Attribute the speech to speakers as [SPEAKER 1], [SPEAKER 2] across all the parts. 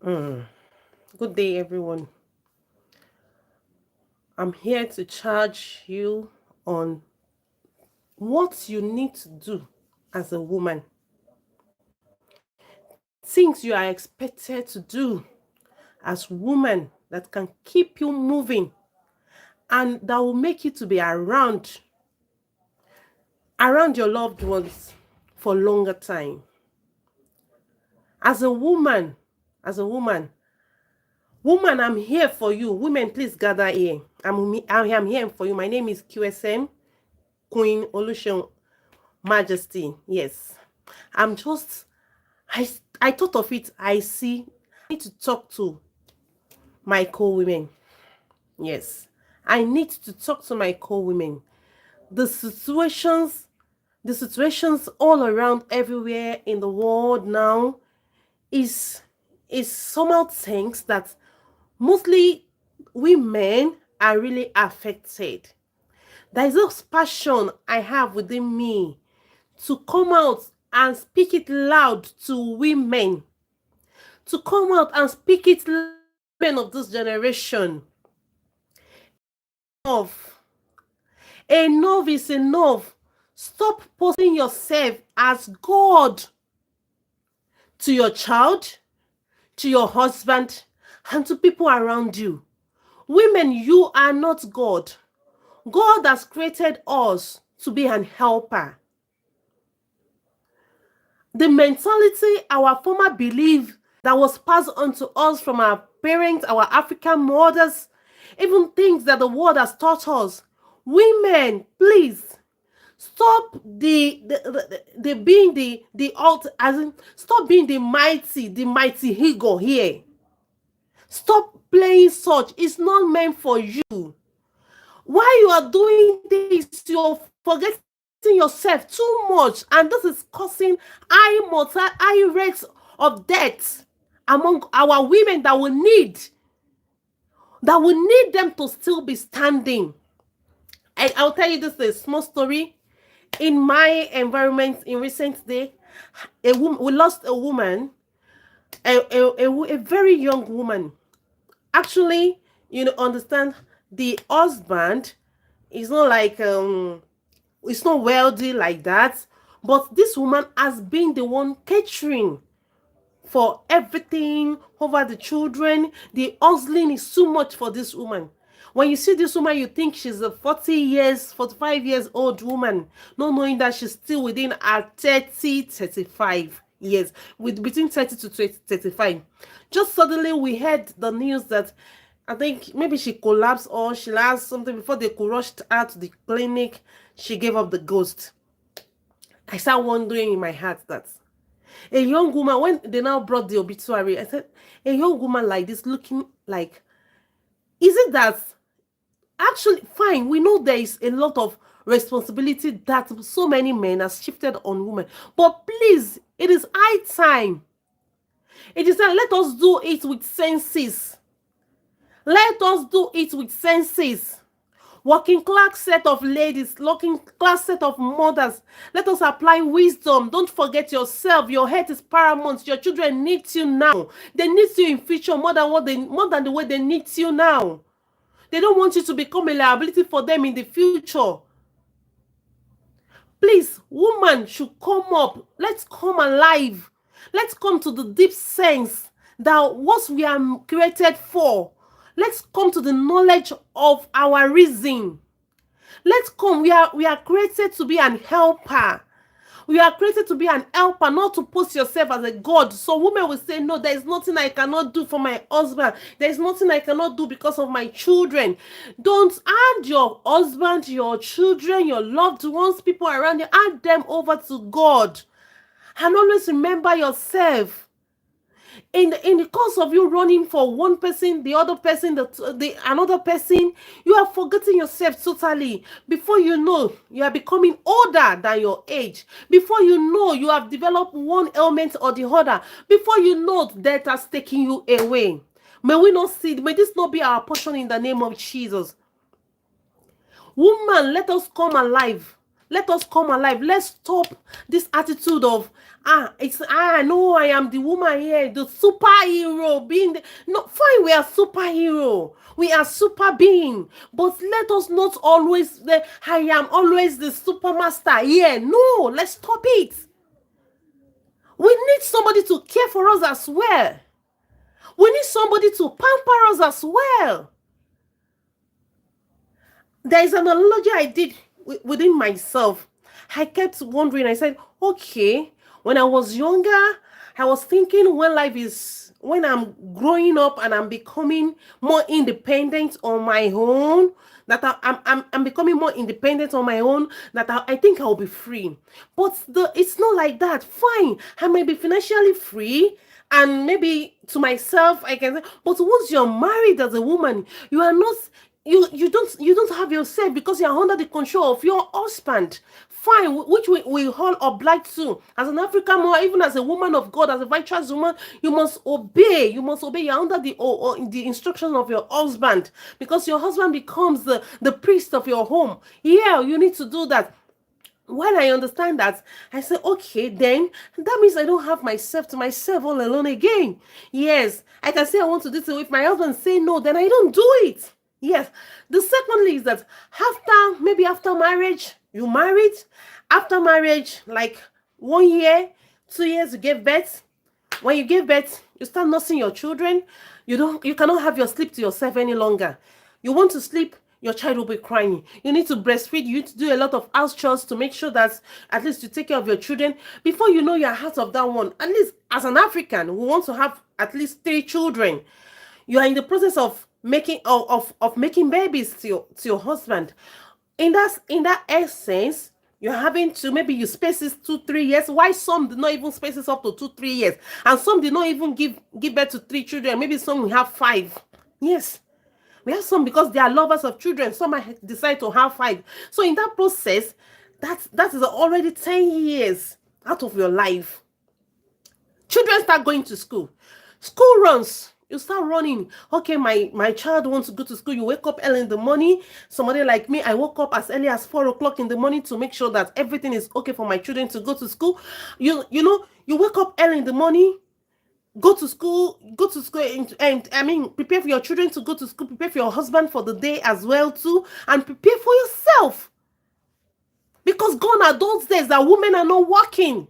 [SPEAKER 1] Mm. Good day, everyone. I'm here to charge you on what you need to do as a woman. Things you are expected to do as woman that can keep you moving and that will make you to be around your loved ones for longer time. As a woman, as a woman, woman, I'm here for you. Women, please gather here. I'm here for you. My name is QSM, Queen Oluseun Majesty. Yes. I'm just I thought of it. I need to talk to my co-women. Yes. I need to talk to my co-women. The situations, the situations all around everywhere in the world now is somehow things that mostly women are really affected. There is this passion I have within me to come out and speak it loud to women, to come out and speak it loud to women of this generation. Enough. Enough is enough. Stop posting yourself as God to your child, to your husband, and to people around you. Women, you are not God. God has created us to be an helper. The mentality, our former belief that was passed on to us from our parents, our African mothers, even things that the world has taught us. Women, please stop the being the alt, as in stop being the mighty ego here. Stop playing such. It's not meant for you. While you are doing this, you're forgetting yourself too much, and this is causing high rates of death among our women that will need them to still be standing. I'll tell you this is a small story. In my environment in recent day, we lost a woman, a very young woman. Actually, understand, the husband is not like it's not wealthy like that, but this woman has been the one catering for everything over the children. The hustling is too much for this woman. When you see this woman, you think she's a 45 years old woman, not knowing that she's still within her 35 years, with between 30 to 35. Just suddenly we heard the news that I think maybe she collapsed or she lost something. Before they could rush her to the clinic, she gave up the ghost. I started wondering in my heart that a young woman, when they now brought the obituary, I said, a young woman like this looking like, is it that actually, fine, we know there is a lot of responsibility that so many men have shifted on women, but please, it is high time. It is time. Let us do it with senses. Let us do it with senses. Working class set of ladies, working class set of mothers, let us apply wisdom. Don't forget yourself. Your health is paramount. Your children need you now. They need you in future more than the way they need you now. They don't want you to become a liability for them in the future. Please, woman should come up. Let's come alive. Let's come to the deep sense that what we are created for. Let's come to the knowledge of our reason. Let's come. We are created to be an helper. We are created to be an helper, not to post yourself as a god. So women will say, no, there is nothing I cannot do for my husband. There is nothing I cannot do because of my children. Don't hand your husband, your children, your loved ones, people around you, hand them over to God. And always remember yourself. In the course of you running for one person, the other person, the another person, you are forgetting yourself totally. Before you know, you are becoming older than your age. Before you know, you have developed one ailment or the other. Before you know, death has taken you away. May this not be our portion in the name of Jesus. Woman, let us come alive. Let us come alive. Let's stop this attitude of, no, I am the woman here, the superhero being the, no, fine, we are superhero. We are super being. But let us not always, I am always the supermaster here. No, let's stop it. We need somebody to care for us as well. We need somebody to pamper us as well. There is an analogy I did within myself. I kept wondering, I said, okay, when I was younger, I was thinking when I'm growing up and I'm becoming more independent on my own, that I'm becoming more independent on my own, that I think I'll be free. But it's not like that. Fine, I may be financially free, and maybe to myself I can say, but once you're married as a woman, you are not, you don't have yourself, because you are under the control of your husband. Fine, which we all obliged to. As an African woman, even as a woman of God, as a virtuous woman, you must obey. You're under the instruction of your husband, because your husband becomes the priest of your home. Yeah, you need to do that. When I understand that, I say, okay, then that means I don't have myself to myself all alone again. Yes, I can say I want to do it. If my husband say no, then I don't do it. Yes. The secondly is that after marriage, you married. After marriage, like 1 year, 2 years, you give birth. When you give birth, you start nursing your children. You cannot have your sleep to yourself any longer. You want to sleep, your child will be crying. You need to breastfeed. You need to do a lot of house chores to make sure that at least you take care of your children. Before you know, you're out of that one. At least as an African, we want to have at least 3 children. You are in the process of making making babies to your husband. In that essence, you're having to, maybe you space this 2-3 years. Why some did not even space this up to 2-3 years, and some did not even give birth to 3 children. Maybe some will have 5. Yes. We have some because they are lovers of children. Some might decide to have 5. So in that process, that is already 10 years out of your life. Children start going to school. School runs. You start running. Okay, my child wants to go to school. You wake up early in the morning. Somebody like me, I woke up as early as 4 o'clock in the morning to make sure that everything is okay for my children to go to school. You wake up early in the morning, go to school, and I mean, prepare for your children to go to school, prepare for your husband for the day as well too, and prepare for yourself. Because gone are those days that women are not working.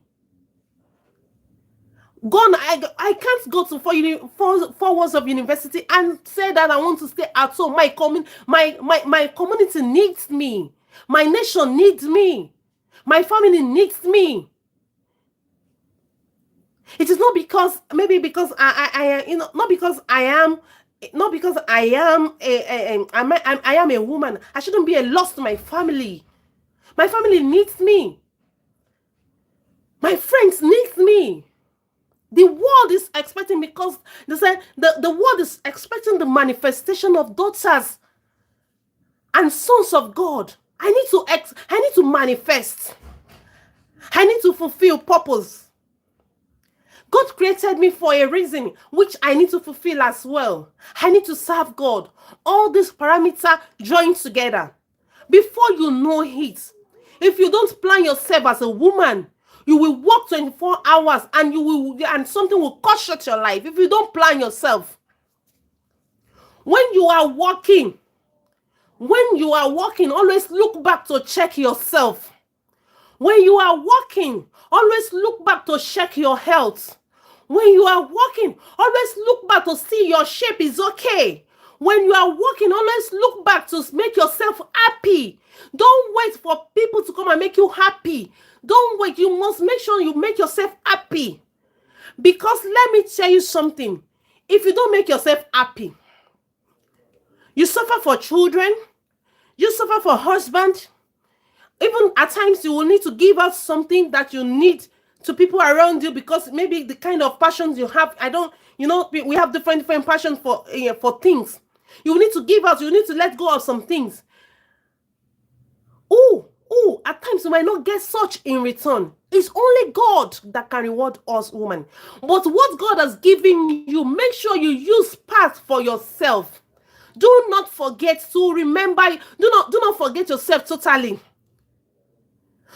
[SPEAKER 1] Gone, I can't go to 4 years of university and say that I want to stay at home. My community needs me. My nation needs me. My family needs me. It is not because, maybe because not because I am a woman, I shouldn't be a loss to my family. My family needs me. My friends need me. The world is expecting, because they said the world is expecting the manifestation of daughters and sons of God. I need to manifest. I need to fulfill purpose. God created me for a reason, which I need to fulfill as well. I need to serve God. All these parameters join together. Before you know it, if you don't plan yourself as a woman, you will work 24 hours and something will cut short your life if you don't plan yourself. When you are working, always look back to check yourself. When you are working, always look back to check your health. When you are working, always look back to see your shape is okay. When you are working, always look back to make yourself happy. Don't wait for people to come and make you happy. Don't wait. You must make sure you make yourself happy. Because let me tell you something. If you don't make yourself happy, you suffer for children, you suffer for husband. Even at times you will need to give out something that you need to people around you, because maybe the kind of passions you have, we have different passions for things. You need to give out, you need to let go of some things. At times you might not get such in return. It's only God that can reward us women. But what God has given you, make sure you use part for yourself. Do not forget to remember. Do not forget yourself totally.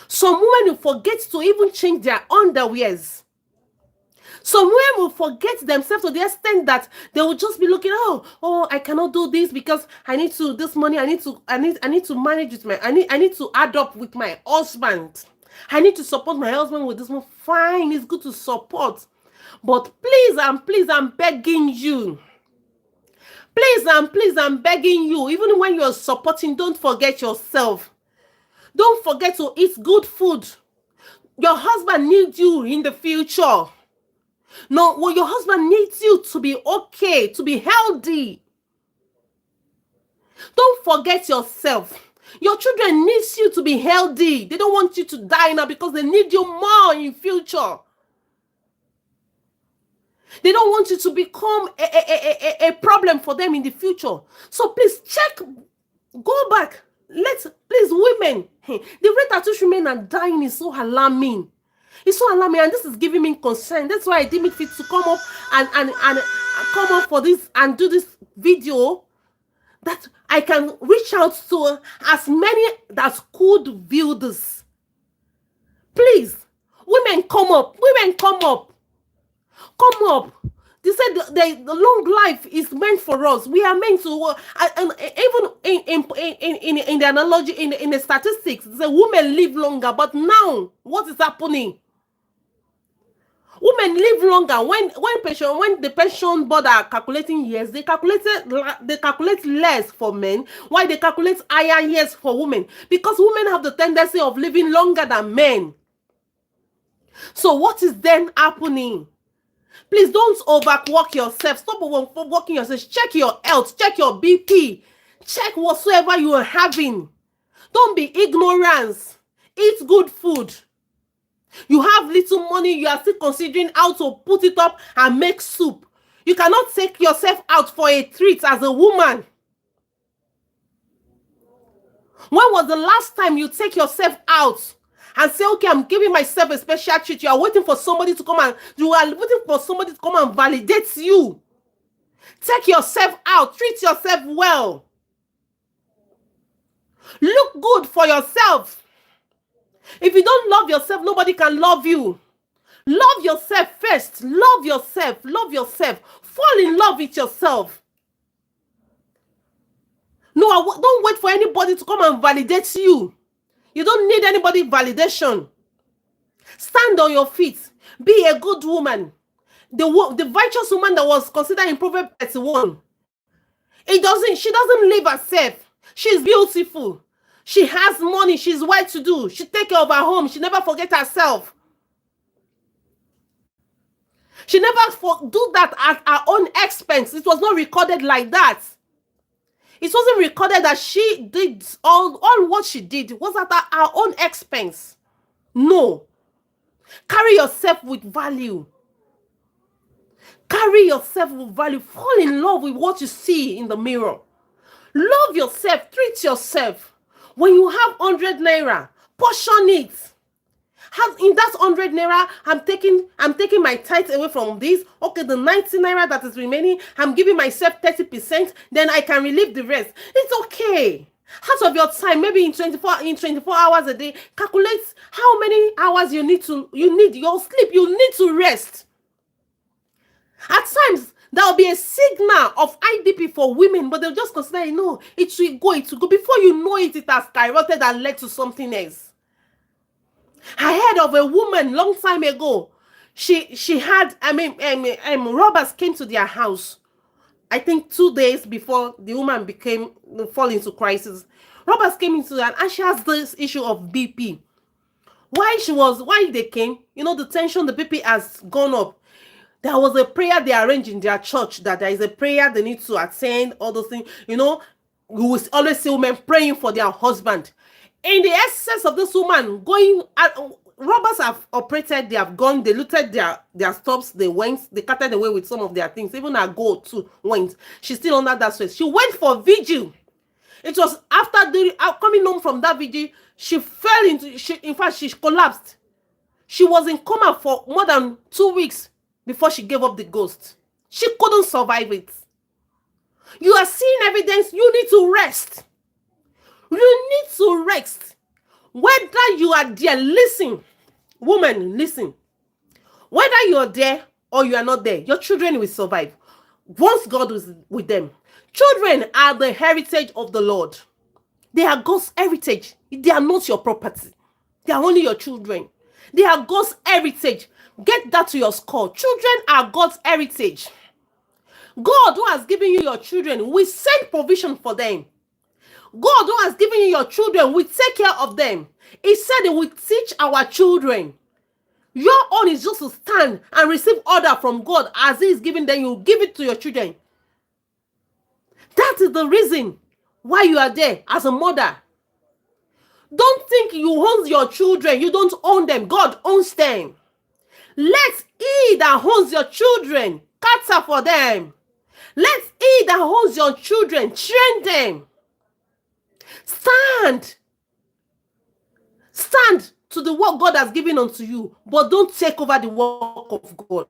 [SPEAKER 1] Some women will forget to even change their underwears. Some women will forget themselves to the extent that they will just be looking, oh, I cannot do this because I need to this money. I need to manage with my I need to add up with my husband. I need to support my husband with this one. Fine, it's good to support. But please and please, I'm begging you. Please and please, I'm begging you. Even when you're supporting, don't forget yourself. Don't forget to eat good food. Your husband needs you in the future. No, well, your husband needs you to be okay, to be healthy. Don't forget yourself. Your children need you to be healthy. They don't want you to die now because they need you more in future. They don't want you to become a problem for them in the future. So please check, go back. Please, women, the rate at which women are dying is so alarming. It's so alarming, and this is giving me concern. That's why I deem it fit to come up and come up for this and do this video, that I can reach out to as many that could view this. Please, women, come up. Women, come up. Come up. They said the long life is meant for us. We are meant to, and even in the analogy, in the statistics, the women live longer. But now, what is happening? Women live longer. When the pension board are calculating years, they calculate less for men, while they calculate higher years for women, because women have the tendency of living longer than men. So what is then happening? Please don't overwork yourself. Stop overworking yourself. Check your health. Check your BP. Check whatsoever you are having. Don't be ignorant. Eat good food. You have little money, you are still considering how to put it up and make soup. You cannot take yourself out for a treat as a woman. When was the last time you take yourself out and say, okay, I'm giving myself a special treat? You are waiting for somebody to come and validate you. Take yourself out. Treat yourself well. Look good for yourself. If you don't love yourself, nobody can love you. Love yourself first. Love yourself. Love yourself. Fall in love with yourself. No, don't wait for anybody to come and validate you. You don't need anybody validation. Stand on your feet. Be a good woman. The virtuous woman that was considered in Proverbs 31. She doesn't live herself. She's beautiful. She has money. She's well-to-do. She take care of her home. She never forget herself. She never do that at her own expense. It was not recorded like that. It wasn't recorded that she did all what she did was at her own expense. No. Carry yourself with value. Carry yourself with value. Fall in love with what you see in the mirror. Love yourself. Treat yourself. When you have 100 naira, portion it. In that 100 naira, I'm taking my tithe away from this. Okay, the 90 naira that is remaining, I'm giving myself 30%. Then I can relieve the rest. It's okay. Out of your time, maybe in 24 hours a day, calculate how many hours you need your sleep. You need to rest. At times, there will be a signal of IDP for women, but they'll just consider, it will go. Before you know it, it has skyrocketed and led to something else. I heard of a woman long time ago. She had, robbers came to their house. I think 2 days before the woman fall into crisis. Robbers came into that, and she has this issue of BP. Why they came, the tension, the BP has gone up. There was a prayer they arranged in their church, that there is a prayer they need to attend, all those things. We will always see women praying for their husband. In the excess of this woman going, robbers have operated, they have gone, they looted their stuffs, they went, they carted away with some of their things. Even her gold too went. She's still under that stress. She went for vigil. It was after coming home from that vigil, she fell into, she collapsed. She was in coma for more than 2 weeks before she gave up the ghost. She couldn't survive it. You are seeing evidence. You need to rest. You need to rest. Whether you are there, listen, woman, listen. Whether you are there or you are not there, your children will survive once God is with them. Children are the heritage of the Lord. They are God's heritage. They are not your property. They are only your children. They are God's heritage. Get that to your score. Children are God's heritage. God, who has given you your children, will send provision for them. God, who has given you your children, will take care of them. He said he will teach our children. Your own is just to stand and receive order from God as he is giving them. You give it to your children. That is the reason why you are there as a mother. Don't think you own your children. You don't own them. God owns them. Let he that owns your children cater for them. Let he that owns your children train them. Stand to the work God has given unto you, but don't take over the work of God.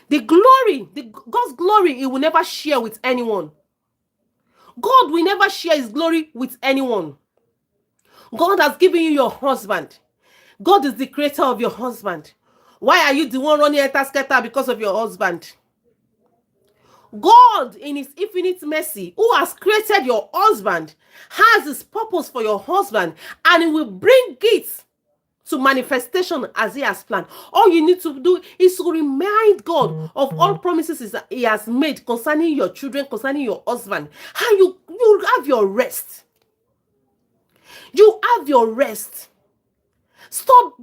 [SPEAKER 1] The glory, God's glory, he will never share with anyone. God will never share his glory with anyone. God has given you your husband. God is the creator of your husband. Why are you the one running enter-scatter because of your husband? God, in his infinite mercy, who has created your husband, has his purpose for your husband, and he will bring it to manifestation as he has planned. All you need to do is to remind God of all promises that he has made concerning your children, concerning your husband. How you have your rest. You have your rest. Stop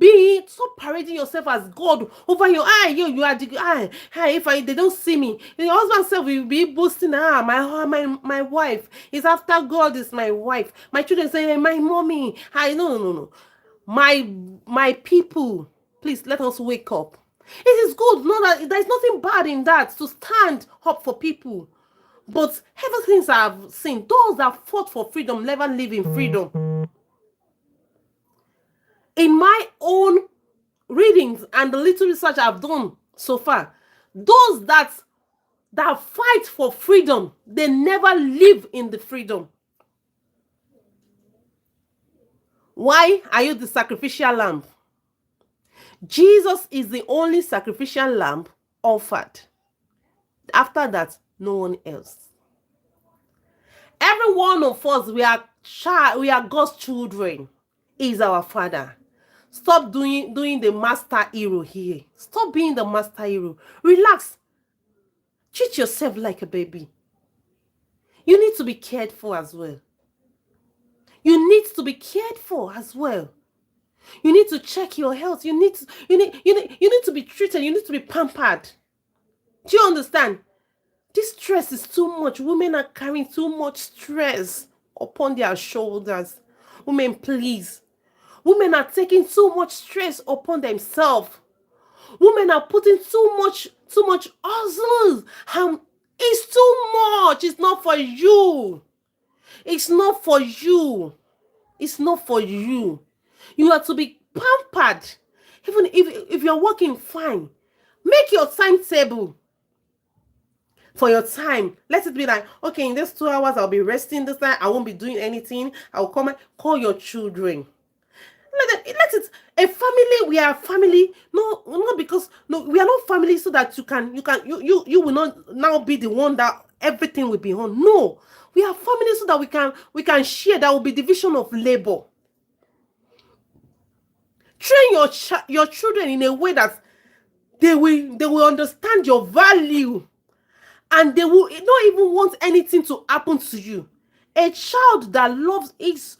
[SPEAKER 1] parading yourself as God over your you are the if they don't see me, your husband self will be boasting. My wife is after God, is my wife. My children say, my mommy. No. My people, please let us wake up. It is good. No, that there's nothing bad in that, to stand up for people. But ever since I've seen those that fought for freedom never live in freedom. In my own readings and the little research I've done so far, those that fight for freedom, they never live in the freedom. Why are you the sacrificial lamb? Jesus is the only sacrificial lamb offered. After that, no one else. Every one of us, we are God's children. He is our Father. Stop doing the master hero here. Stop being the master hero. Relax. Treat yourself like a baby. You need to be cared for as well. You need to be cared for as well. You need to check your health. You need to be treated. You need to be pampered. Do you understand? This stress is too much. Women are carrying too much stress upon their shoulders. Women, please. Women are taking too much stress upon themselves. Women are putting too much hustles. It's too much. It's not for you. It's not for you. It's not for you. You are to be pampered. Even if you're working fine, make your timetable for your time. Let it be like, okay, in these 2 hours, I'll be resting this time. I won't be doing anything. I'll come and call your children. Let it. A family, we are family. No, not because we are not family so that you will not now be the one that everything will be on. No, we are family so that we can share. That will be division of labor. Train your children in a way that they will understand your value, and they will not even want anything to happen to you. A child that loves his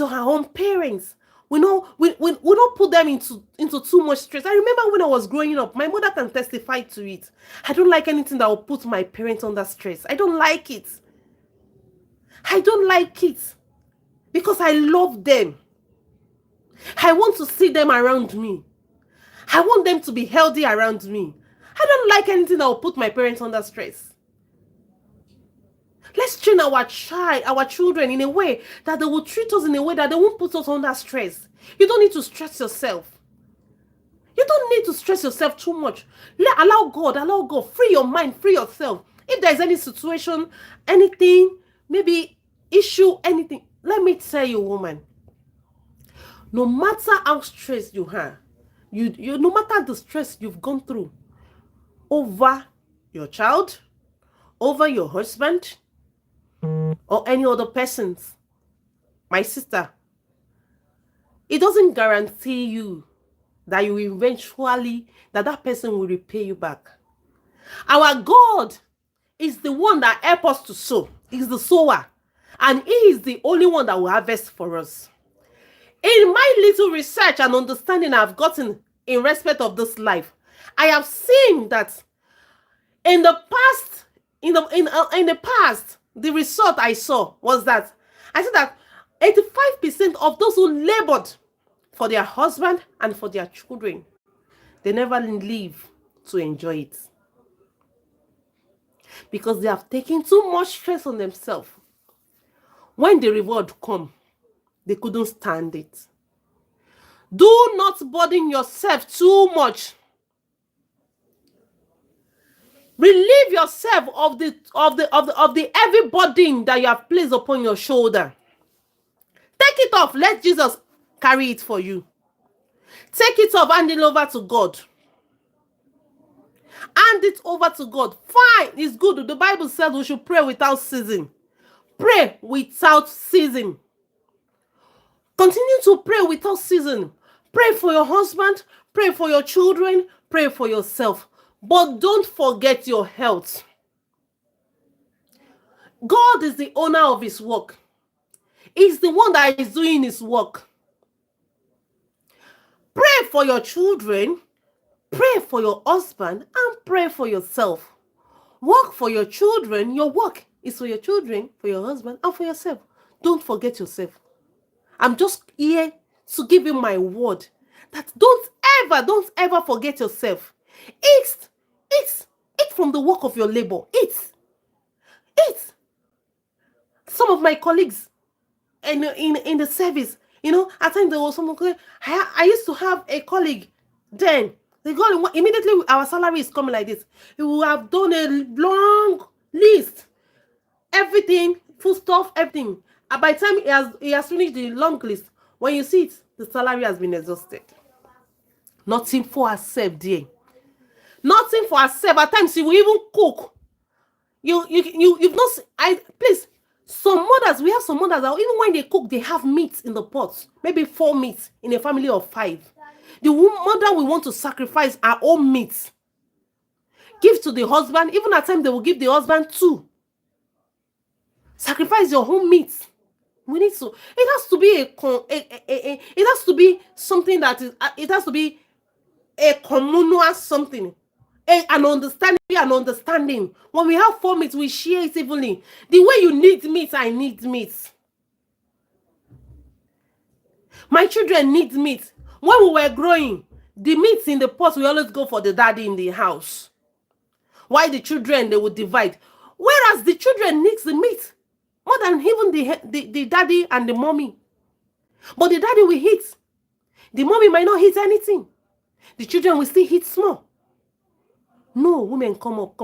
[SPEAKER 1] or her own parents, we don't put them into too much stress. I remember when I was growing up, my mother can testify to it. I don't like anything that will put my parents under stress. I don't like it. I don't like it because I love them. I want to see them around me. I want them to be healthy around me. I don't like anything that will put my parents under stress. Let's train our children in a way that they will treat us in a way that they won't put us under stress. You don't need to stress yourself. You don't need to stress yourself too much. Allow God, free your mind, free yourself. If there's any situation, anything, maybe issue, anything, let me tell you, woman, no matter how stressed you are, you no matter the stress you've gone through over your child, over your husband, or any other persons, my sister, it doesn't guarantee you that you eventually, that person will repay you back. Our God is the one that helps us to sow. He's the sower. And he is the only one that will harvest for us. In my little research and understanding I've gotten in respect of this life, I have seen that in the past, the result I saw was that I said that 85% of those who labored for their husband and for their children, they never live to enjoy it. Because they have taken too much stress on themselves. When the reward comes, they couldn't stand it. Do not burden yourself too much. Relieve yourself of the heavy burden that you have placed upon your shoulder. Take it off. Let Jesus carry it for you. Take it off, hand it over to God. Hand it over to God. Fine, it's good. The Bible says we should pray without ceasing. Pray without ceasing. Continue to pray without ceasing. Pray for your husband. Pray for your children. Pray for yourself. But don't forget your health. God is the owner of his work. He's the one that is doing his work. Pray for your children. Pray for your husband and pray for yourself. Work for your children. Your work is for your children, for your husband, and for yourself. Don't forget yourself. I'm just here to give you my word that don't ever forget yourself. Eat from the work of your labor. Eat. Some of my colleagues in the service, at times there was someone. I used to have a colleague then. They got immediately our salary is coming like this. We will have done a long list, everything, full stuff, everything. And by the time he has finished the long list, when you see it, the salary has been exhausted. Nothing for herself, dear. Nothing for herself. At times she will even cook. You've not. Please. Some mothers, we have some mothers that even when they cook, they have meat in the pot. Maybe 4 meats in a family of 5. The mother will want to sacrifice her own meat. Give to the husband. Even at times they will give the husband 2. Sacrifice your own meat. We need to. It has to be it has to be something that is. It has to be a communal something. An understanding. When we have 4 meats, we share it evenly. The way you need meat, I need meat. My children need meat. When we were growing, the meats in the pot, we always go for the daddy in the house. Why the children, they would divide. Whereas the children needs the meat more than even the daddy and the mommy. But the daddy will eat. The mommy might not eat anything. The children will still eat small. No, women, come up.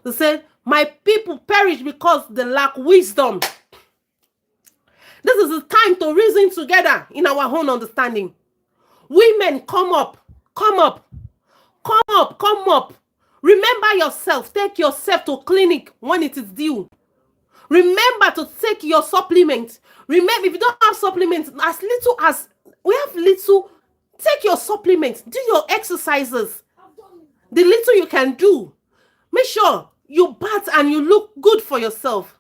[SPEAKER 1] They said, my people perish because they lack wisdom. This is the time to reason together in our own understanding. Women, come up. Remember yourself. Take yourself to clinic when it is due. Remember to take your supplements. Remember, if you don't have supplements, as little as we have little, take your supplements. Do your exercises. The little you can do. Make sure you bath and you look good for yourself.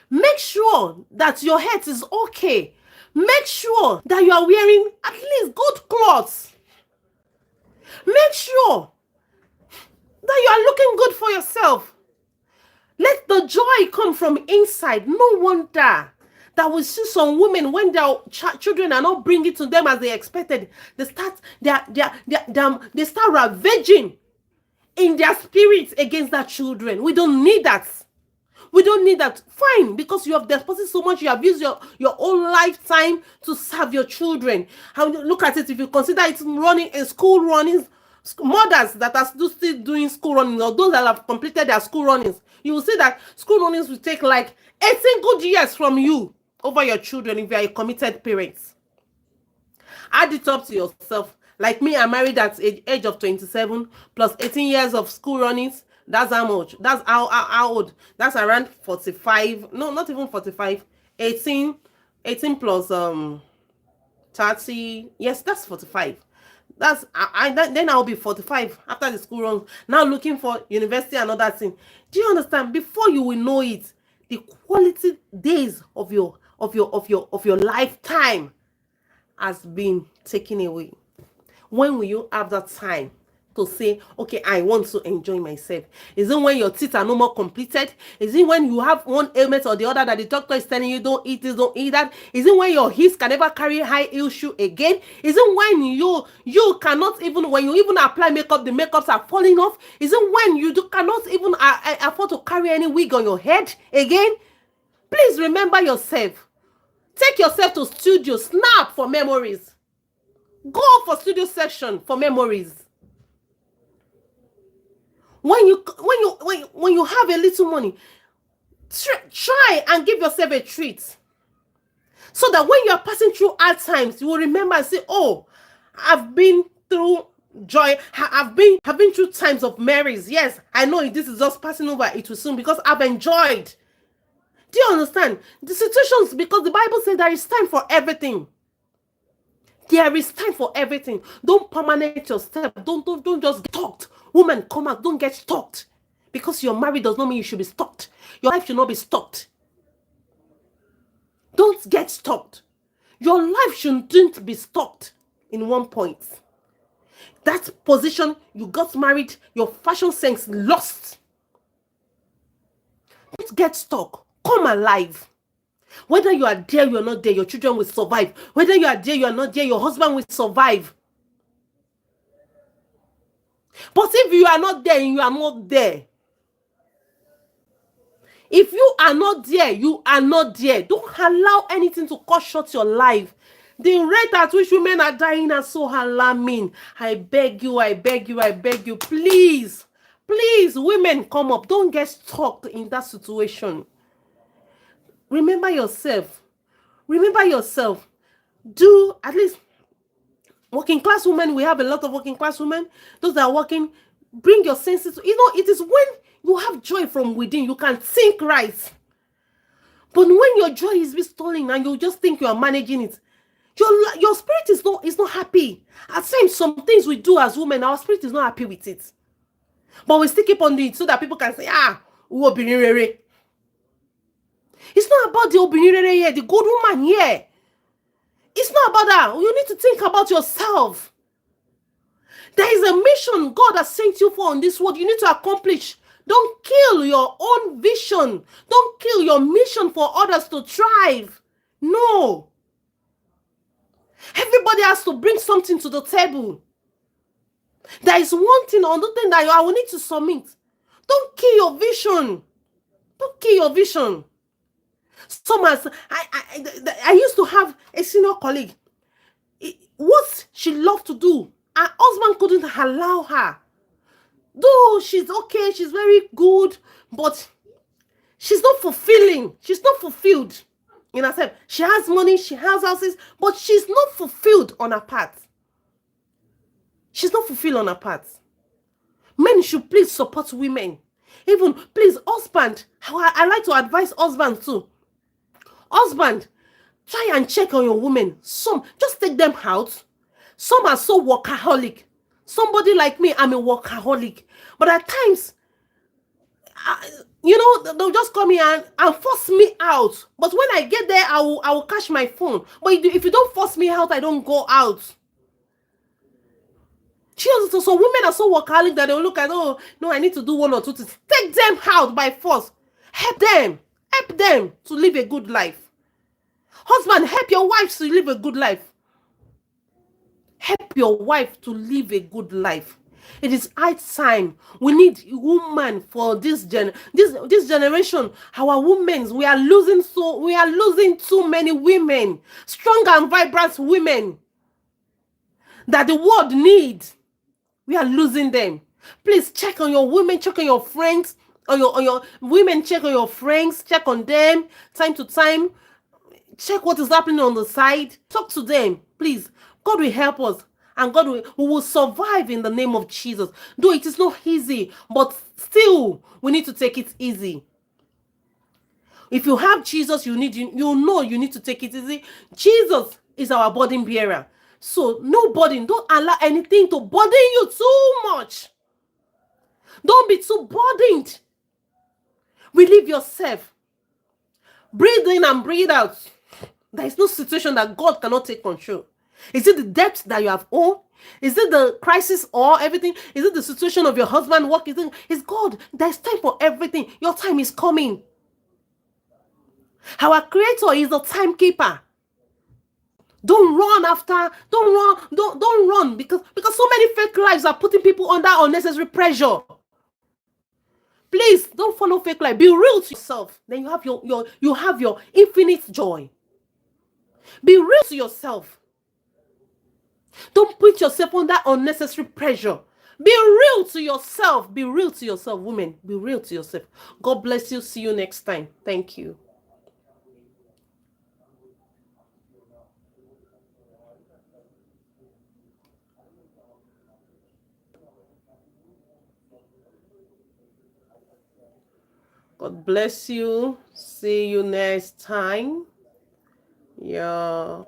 [SPEAKER 1] Make sure that your health is okay. Make sure that you are wearing at least good clothes. Make sure that you are looking good for yourself. Let the joy come from inside. No wonder that we see some women when their children are not bringing to them as they expected. They start ravaging in their spirits against their children. We don't need that. We don't need that. Fine, because you have deposited so much, you have used your whole lifetime to serve your children. How look at it, if you consider it running a school running, Mothers that are still doing school runnings, or those that have completed their school runnings, you will see that school runnings will take like 18 good years from you over your children if you are a committed parent. Add it up to yourself. Like me, I'm married at age of 27 plus 18 years of school runnings. That's how much? That's how old? That's around 45. No, not even 45. 18 plus 30. Yes, that's 45. That's then I'll be 45 after the school run. Now looking for university and other thing. Do you understand? Before you will know it, the quality days of your lifetime has been taken away. When will you have that time to say, okay, I want to enjoy myself? Is it when your teeth are no more completed? Is it when you have one ailment or the other that the doctor is telling you don't eat this, don't eat that? Is it when your hips can never carry high heel shoe again? Is it when you cannot even, when you even apply makeup, the makeups are falling off? Is it when you cannot even afford to carry any wig on your head again? Please remember yourself. Take yourself to studio, snap for memories. Go for studio session for memories. When you have a little money, try and give yourself a treat. So that when you are passing through hard times, you will remember and say, oh, I've been through joy. I've been through times of merries. Yes, I know this is just passing over. It will soon, because I've enjoyed. Do you understand? The situations, because the Bible says there is time for everything. There is time for everything. Don't permanent yourself. Don't just get stalked. Woman, come out. Don't get stalked. Because you're married does not mean you should be stalked. Your life should not be stalked. Don't get stalked. Your life shouldn't be stalked in one point. That position, you got married, your fashion sense lost. Don't get stuck. Come alive. Whether you are there, you are not there, your children will survive. Whether you are there, you are not there, your husband will survive. But if you are not there, you are not there. If you are not there, you are not there. Don't allow anything to cut short your life. The rate at which women are dying are so alarming. I beg you, please, women, come up. Don't get stuck in that situation. Remember yourself. Do at least working class women. We have a lot of working class women. Those that are working, bring your senses. It is when you have joy from within, you can think right. But when your joy is stolen and you just think you are managing it, your spirit is not happy. At times, some things we do as women, our spirit is not happy with it. But we still keep on doing it so that people can say, it's not about the obinirere here, the good woman here. It's not about that. You need to think about yourself. There is a mission God has sent you for on this world. You need to accomplish. Don't kill your own vision. Don't kill your mission for others to thrive. No. Everybody has to bring something to the table. There is one thing or another thing that I will need to submit. Don't kill your vision. Don't kill your vision. I used to have a senior colleague. What she loved to do, her husband couldn't allow her. Though she's okay, she's very good, but she's not fulfilling. She's not fulfilled in herself. She has money, she has houses, but she's not fulfilled on her part. She's not fulfilled on her part. Men should please support women. Even, please, husband, I like to advise husbands too. Husband, try and check on your women. Some, just take them out. Some are so workaholic. Somebody like me, I'm a workaholic. But at times, they'll just come here and force me out. But when I get there, I will catch my phone. But if you don't force me out, I don't go out. So women are so workaholic that they'll look at, oh, no, I need to do one or two things. Take them out by force. Help them to live a good life. Husband, help your wife to live a good life. Help your wife to live a good life. It is high time. We need women for this generation. Our women, we are losing too many women, strong and vibrant women that the world needs. We are losing them. Please check on your women, check on your friends, on your women, check on your friends, check on them time to time. Check what is happening on the side. Talk to them, please. God will help us, and God will, we will survive in the name of Jesus. Though it is not easy, but still we need to take it easy. If you have Jesus, you know you need to take it easy. Jesus is our burden bearer. So no burden. Don't allow anything to burden you too much. Don't be too burdened. Relieve yourself. Breathe in and breathe out. There is no situation that God cannot take control. Is it the debt that you have owed? Is it the crisis or everything? Is it the situation of your husband work? It's God. There's time for everything. Your time is coming. Our Creator is the timekeeper. Don't run after, don't run because so many fake lives are putting people under unnecessary pressure. Please don't follow fake life. Be real to yourself. Then you have your infinite joy. Be real to yourself. Don't put yourself under unnecessary pressure. Be real to yourself. Be real to yourself, women. Be real to yourself. God bless you. See you next time. Thank you. God bless you. See you next time. Yeah.